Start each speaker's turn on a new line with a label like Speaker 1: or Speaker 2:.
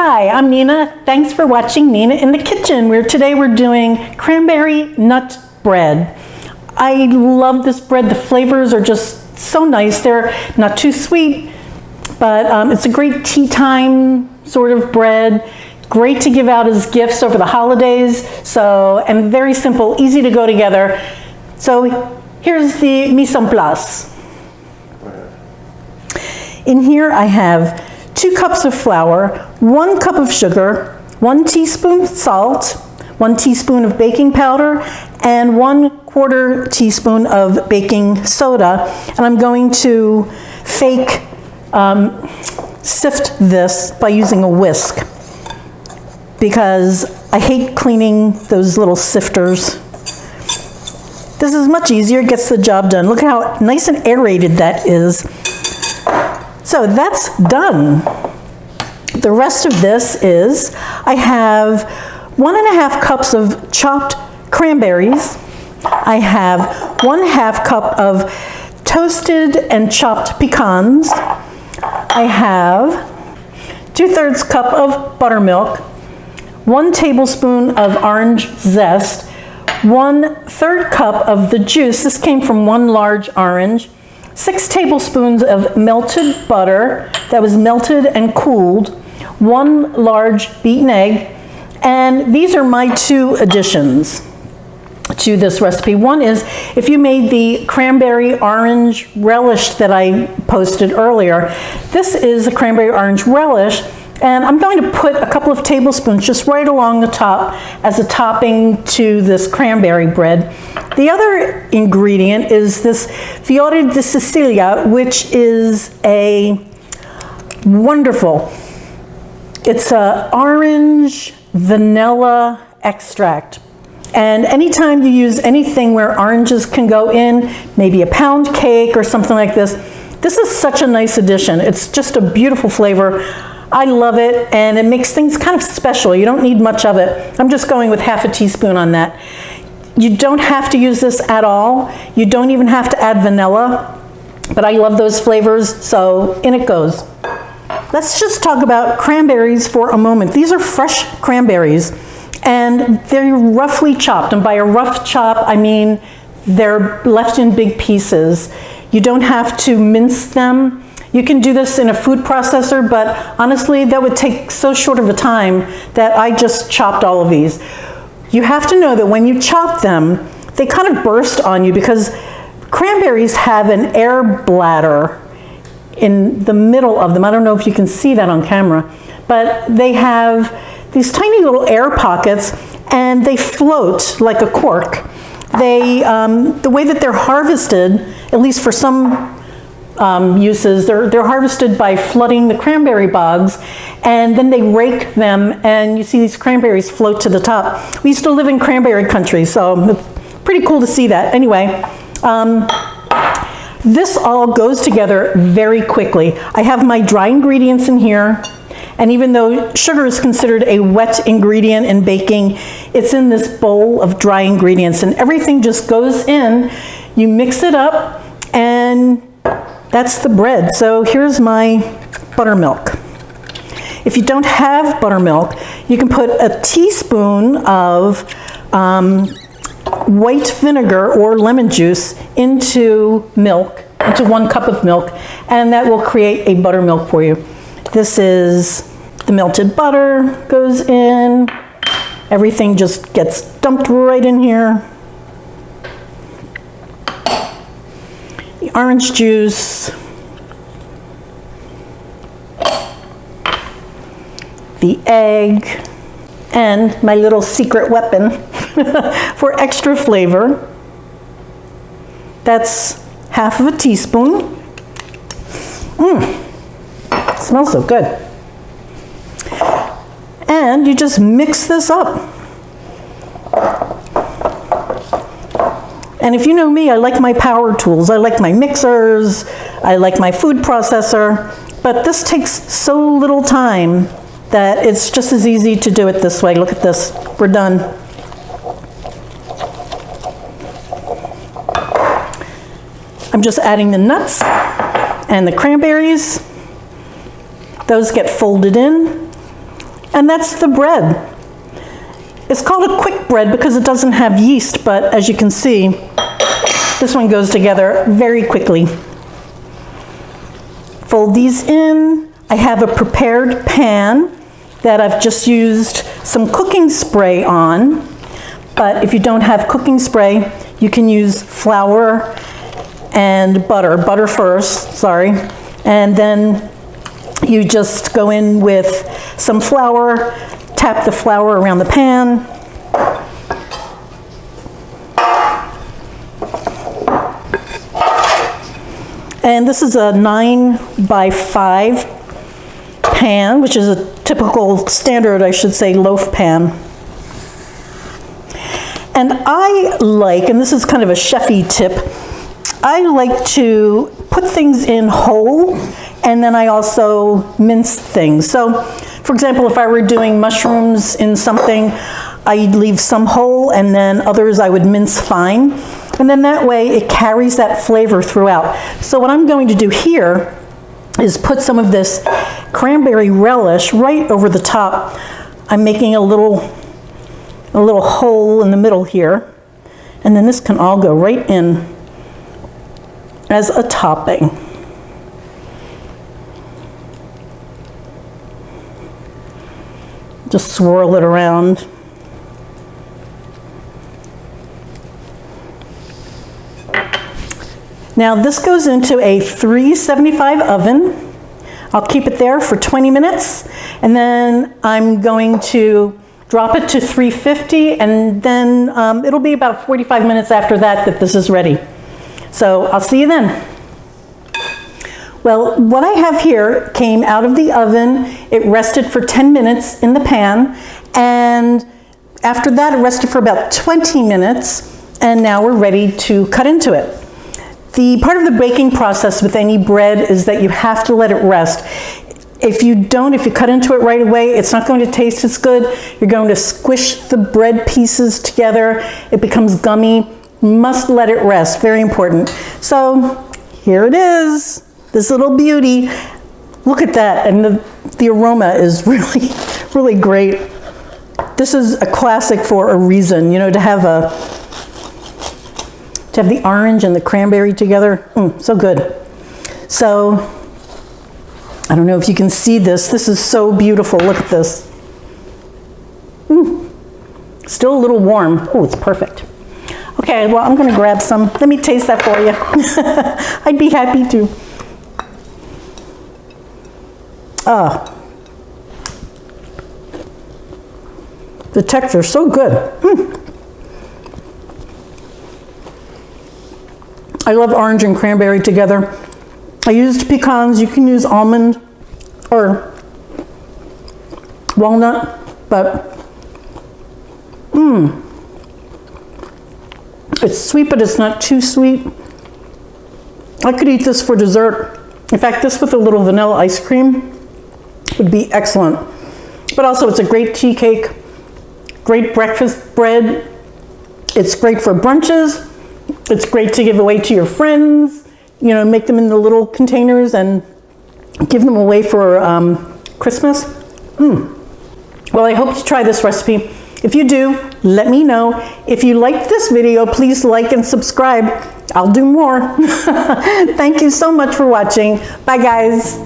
Speaker 1: Hi, I'm Nina. Thanks for watching Nina in the Kitchen, where today we're doing cranberry nut bread. I love this bread. The flavors are just so nice. They're not too sweet, but it's a great tea time sort of bread. Great to give out as gifts over the holidays. And very simple, easy to go together. So here's the mise en place. In here I have 2 cups of flour, 1 cup of sugar, 1 teaspoon salt, 1 teaspoon of baking powder, and 1/4 teaspoon of baking soda. And I'm going to sift this by using a whisk, because I hate cleaning those little sifters. This is much easier, it gets the job done. Look how nice and aerated that is. So that's done. The rest of this is, I have 1½ cups of chopped cranberries. I have 1/2 cup of toasted and chopped pecans. I have 2/3 cup of buttermilk, 1 tablespoon of orange zest, 1/3 cup of the juice. This came from 1 large orange. 6 tablespoons of melted butter that was melted and cooled, 1 large beaten egg, and these are my 2 additions to this recipe. One is, if you made the cranberry orange relish that I posted earlier, this is a cranberry orange relish, and I'm going to put a couple of tablespoons just right along the top as a topping to this cranberry bread. The other ingredient is this fiori di Sicilia, which is a wonderful, it's a orange vanilla extract. And anytime you use anything where oranges can go in, maybe a pound cake or something like this, this is such a nice addition. It's just a beautiful flavor. I love it, and it makes things kind of special. You don't need much of it. I'm just going with 1/2 teaspoon on that. You don't have to use this at all. You don't even have to add vanilla, but I love those flavors, so in it goes. Let's just talk about cranberries for a moment. These are fresh cranberries, and they're roughly chopped, and by a rough chop, I mean they're left in big pieces. You don't have to mince them. You can do this in a food processor, but honestly, that would take so short of a time that I just chopped all of these. You have to know that when you chop them, they kind of burst on you, because cranberries have an air bladder in the middle of them. I don't know if you can see that on camera, but they have these tiny little air pockets, and they float like a cork. The way that they're harvested, at least for some uses, they're harvested by flooding the cranberry bogs, and then they rake them, and you see these cranberries float to the top. We used to live in cranberry country, so it's pretty cool to see that. Anyway, this all goes together very quickly. I have my dry ingredients in here, and even though sugar is considered a wet ingredient in baking, it's in this bowl of dry ingredients, and everything just goes in. You mix it up, and that's the bread. So here's my buttermilk. If you don't have buttermilk, you can put a teaspoon of white vinegar or lemon juice into milk, into 1 cup of milk, and that will create a buttermilk for you. This is the melted butter goes in. Everything just gets dumped right in here. The orange juice, the egg, and my little secret weapon for extra flavor. That's 1/2 teaspoon. Smells so good. And you just mix this up. And if you know me, I like my power tools. I like my mixers, I like my food processor, but this takes so little time that it's just as easy to do it this way. Look at this, we're done. I'm just adding the nuts and the cranberries. Those get folded in, And that's the bread. It's called a quick bread because it doesn't have yeast, but as you can see, this one goes together very quickly. Fold these in. I have a prepared pan that I've just used some cooking spray on, but if you don't have cooking spray, you can use flour and butter first, sorry, and then you just go in with some flour, tap the flour around the pan. And this is a 9x5 pan, which is a typical standard, I should say, loaf pan. And I like, and this is kind of a chefy tip, I like to put things in whole, and then I also mince things. So, for example, if I were doing mushrooms in something, I'd leave some whole, and then others I would mince fine. And then that way it carries that flavor throughout. So what I'm going to do here is put some of this cranberry relish right over the top. I'm making a little hole in the middle here, and then this can all go right in as a topping. Just swirl it around. Now this goes into a 375 oven. I'll keep it there for 20 minutes, and then I'm going to drop it to 350, and then it'll be about 45 minutes after that this is ready. So I'll see you then. Well, what I have here came out of the oven. It rested for 10 minutes in the pan, and after that it rested for about 20 minutes, and now we're ready to cut into it. The part of the baking process with any bread is that you have to let it rest. If you cut into it right away, it's not going to taste as good. You're going to squish the bread pieces together. It becomes gummy. You must let it rest, very important. So here it is, this little beauty. Look at that, and the aroma is really, really great. This is a classic for a reason, you know, to have the orange and the cranberry together. So good. So, I don't know if you can see this. This is so beautiful. Look at this. Still a little warm. Oh, it's perfect. Okay, well, I'm gonna grab some. Let me taste that for you. I'd be happy to. The texture is so good. I love orange and cranberry together. I used pecans. You can use almond or walnut, but it's sweet, but it's not too sweet. I could eat this for dessert. In fact, this with a little vanilla ice cream would be excellent. But also it's a great tea cake, great breakfast bread. It's great for brunches. It's great to give away to your friends. You know, make them in the little containers and give them away for Christmas. Well, I hope you try this recipe. If you do, let me know. If you liked this video, please like and subscribe. I'll do more. Thank you so much for watching. Bye, guys.